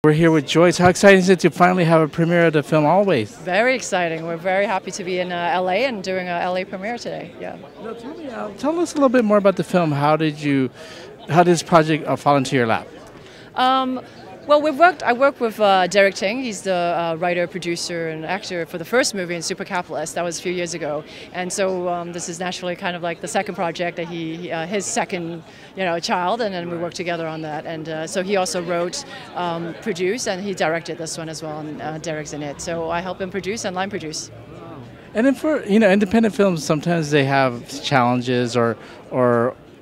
We're here with Joyce. How exciting is it to finally have a premiere of the film Always? Very exciting. We're very happy to be in LA and doing a LA premiere today. Yeah. Now, tell us a little bit more about the film. How did this project fall into your lap? Well, I worked with Derek Ting. He's the writer, producer, and actor for the first movie in Super Capitalist. That was a few years ago, and so this is naturally kind of like the second project that his second, child, and then we worked together on that. And so he also wrote, produced, and he directed this one as well. And Derek's in it, so I help him produce and line produce. And then for independent films, sometimes they have challenges or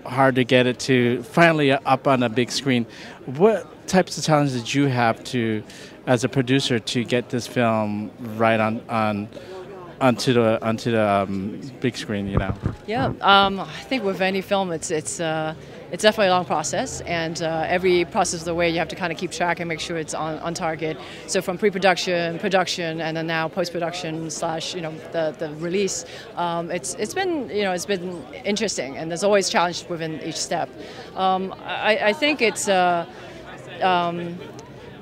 hard to get it to finally up on a big screen. What types of challenges did you have to, as a producer, to get this film right onto the big screen? Yeah, I think with any film, it's definitely a long process, and every process of the way you have to kind of keep track and make sure it's on target. So from pre-production, production, and then now post-production / the release, it's been interesting, and there's always challenge within each step. I think it's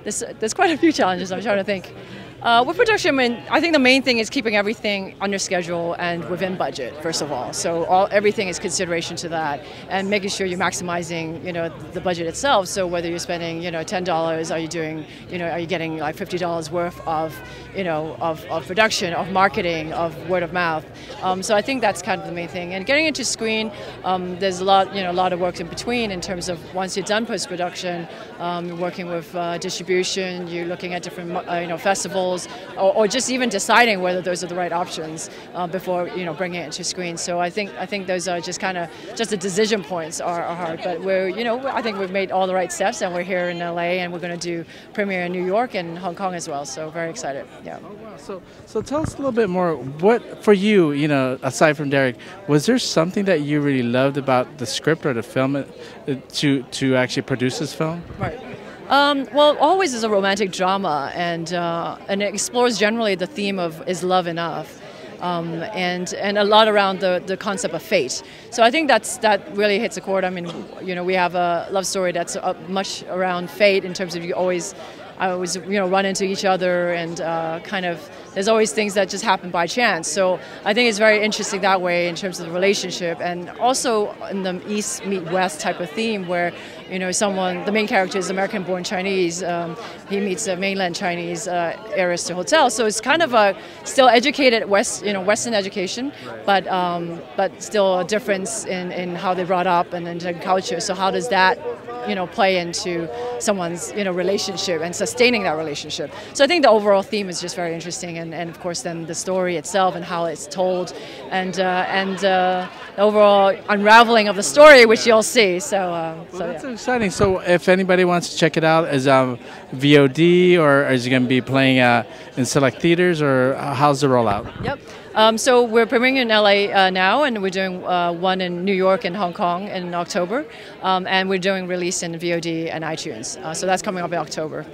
there's quite a few challenges. I'm trying to think. With production, I think the main thing is keeping everything under schedule and within budget, first of all. So everything is consideration to that, and making sure you're maximizing, the budget itself. So whether you're spending, $10, are you getting like $50 worth of, of production, of marketing, of word of mouth. So I think that's kind of the main thing. And getting into screen, there's a lot of work in between in terms of once you're done post-production, you're working with distribution, you're looking at different, festivals. Or just even deciding whether those are the right options before bringing it into screen. So I think those are just the decision points are hard. But I think we've made all the right steps, and we're here in LA, and we're going to do premiere in New York and Hong Kong as well. So very excited. Yeah. Oh, wow. So tell us a little bit more. What for you? Aside from Derek, was there something that you really loved about the script or the film to actually produce this film? Right. Well, Always is a romantic drama, and it explores generally the theme of is love enough, and a lot around the concept of fate. So I think that really hits a chord. I mean, we have a love story that's much around fate in terms of I always run into each other, and there's always things that just happen by chance. So I think it's very interesting that way in terms of the relationship, and also in the East meet West type of theme where the main character is American-born Chinese. He meets a mainland Chinese heiress to hotel. So it's kind of a still educated Western education, but still a difference in how they're brought up and in culture. So how does that play into someone's relationship and sustaining that relationship? So I think the overall theme is just very interesting, and of course then the story itself and how it's told, and the overall unraveling of the story, which you'll see. That's exciting. So if anybody wants to check it out, is VOD, or is it going to be playing in select theaters, or how's the rollout? Yep. So we're premiering in LA now, and we're doing one in New York and Hong Kong in October, and we're doing release in VOD and iTunes. So that's coming up in October.